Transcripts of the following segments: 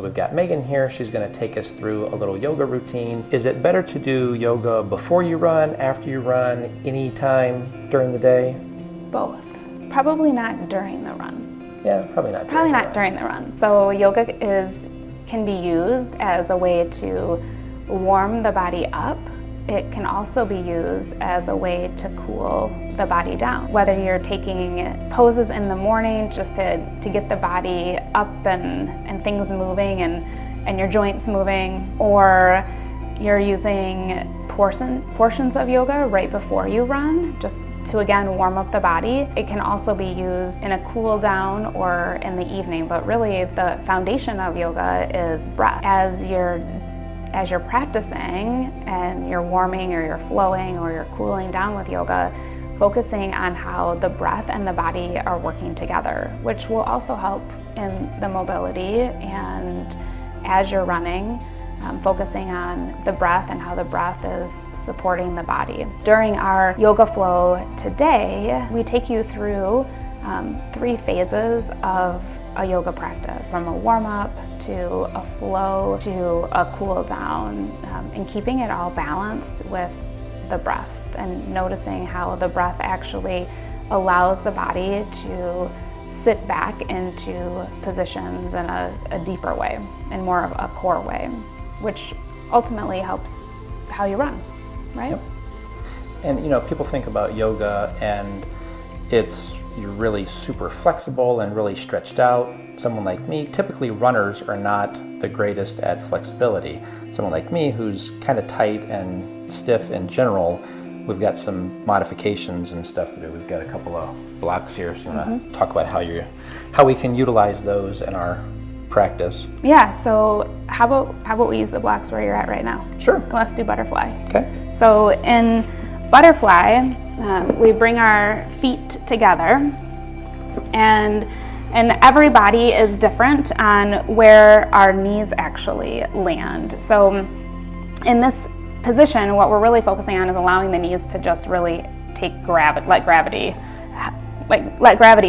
We've got Megan here. She's going to take us through a little yoga routine. Is it better to do yoga before you run, after you run, any time during the day? Both. Probably not during the run. Yeah, probably not. Probably not during the run. So yoga can be used as a way to warm the body up. It can also be used as a way to cool the body down. Whether you're taking poses in the morning just to get the body up and things moving and your joints moving, or you're using portions of yoga right before you run, just to again warm up the body. It can also be used in a cool down or in the evening, but really the foundation of yoga is breath. As you're practicing and you're warming or you're flowing or you're cooling down with yoga, focusing on how the breath and the body are working together, which will also help in the mobility. And as you're running, focusing on the breath and how the breath is supporting the body. During our yoga flow today, we take you through 3 phases of a yoga practice, from a warm-up to a flow to a cool down, and keeping it all balanced with the breath and noticing how the breath actually allows the body to sit back into positions in a deeper way, in more of a core way, which ultimately helps how you run, right? Yep. And people think about yoga and you're really super flexible and really stretched out. Someone like me, typically runners are not the greatest at flexibility. Someone like me who's kind of tight and stiff in general, we've got some modifications and stuff to do. We've got a couple of blocks here, so you want to talk about how we can utilize those in our practice. Yeah, so how about we use the blocks where you're at right now? Sure. Let's do butterfly. Okay. So in butterfly, we bring our feet together, and every body is different on where our knees actually land. So in this position, what we're really focusing on is allowing the knees to just really let gravity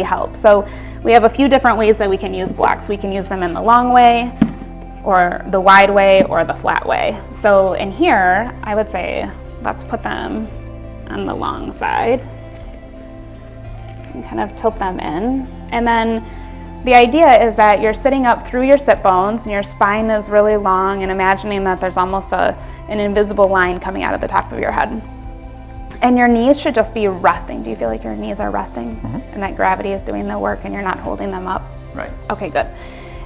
help. So we have a few different ways that we can use blocks. We can use them in the long way, or the wide way, or the flat way. So in here, I would say let's put them on the long side and kind of tilt them in. And then the idea is that you're sitting up through your sit bones and your spine is really long, and imagining that there's almost an invisible line coming out of the top of your head. And your knees should just be resting. Do you feel like your knees are resting? And that gravity is doing the work and you're not holding them up? Right. Okay, good.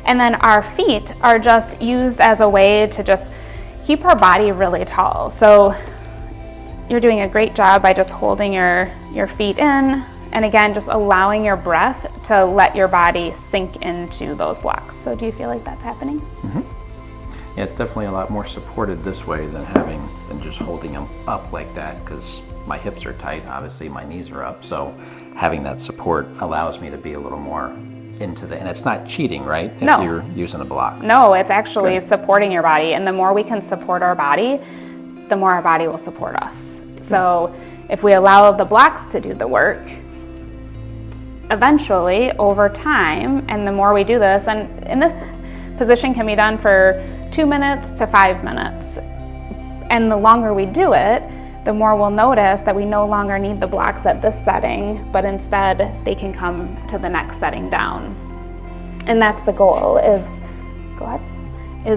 And then our feet are just used as a way to just keep our body really tall. So you're doing a great job by just holding your feet in, and again, just allowing your breath to let your body sink into those blocks. So do you feel like that's happening? Yeah, it's definitely a lot more supported this way than just holding them up like that, because my hips are tight, obviously my knees are up, so having that support allows me to be a little more into and it's not cheating, right? No. If you're using a block. No, it's actually Good. Supporting your body, and the more we can support our body, the more our body will support us. So if we allow the blocks to do the work, eventually, over time, and the more we do this, and this position can be done for 2 minutes to 5 minutes, and the longer we do it, the more we'll notice that we no longer need the blocks at this setting, but instead they can come to the next setting down. And that's the goal, is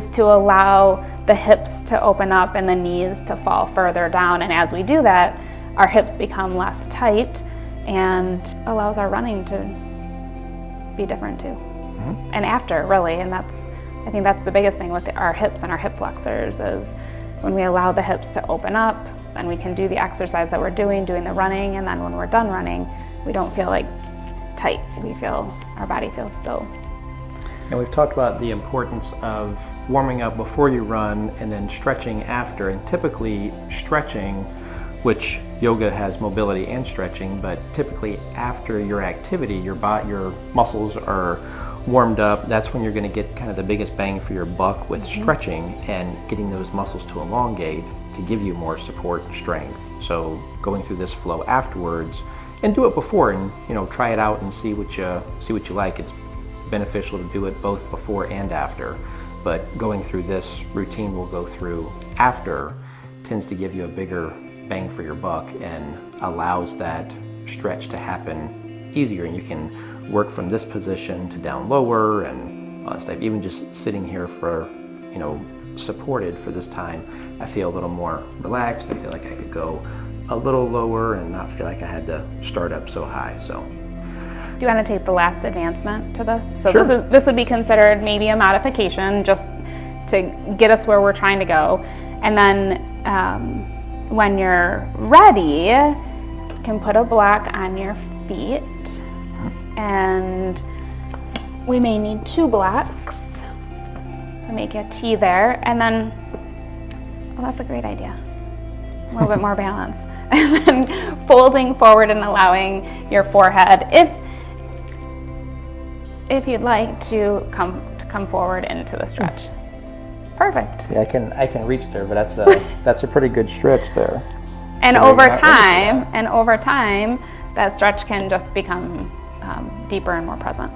to allow the hips to open up and the knees to fall further down. And as we do that, our hips become less tight and allows our running to be different too. And after, really, and I think that's the biggest thing with our hips and our hip flexors, is when we allow the hips to open up, then we can do the exercise that we're doing the running, and then when we're done running, we don't feel like tight. Our body feels still. And we've talked about the importance of warming up before you run and then stretching after. And typically stretching, which yoga has mobility and stretching, but typically after your activity, your muscles are warmed up. That's when you're going to get kind of the biggest bang for your buck with stretching and getting those muscles to elongate to give you more support and strength. So going through this flow afterwards, and do it before, and try it out and see what you like. It's beneficial to do it both before and after, but going through this routine we'll go through after tends to give you a bigger bang for your buck and allows that stretch to happen easier, and you can work from this position to down lower and all that stuff. Even just sitting here for, you know, supported for this time, I feel a little more relaxed. I feel like I could go a little lower and not feel like I had to start up so high. So Do you want to take the last advancement to this? So Sure. this would be considered maybe a modification just to get us where we're trying to go. And then when you're ready, you can put a block on your feet. And we may need 2 blocks. So make a T there. And then, well, that's a great idea. A little bit more balance. And then folding forward and allowing your forehead, if you'd like to come forward into the stretch. Perfect. yeah, I can reach there, but that's a pretty good stretch there. And So over you're not ready for time, that stretch can just become deeper and more present.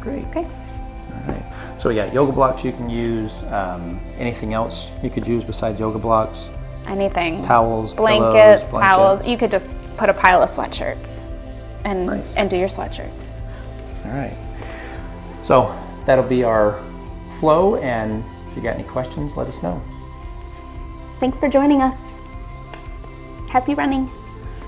Great. Okay. All right. So yeah, yoga blocks you can use. Anything else you could use besides yoga blocks? Anything. Towels, Blankets, pillows, towels. You could just put a pile of sweatshirts and Nice. and do your sweatshirts. All right. So that'll be our flow, and if you got any questions, let us know. Thanks for joining us. Happy running.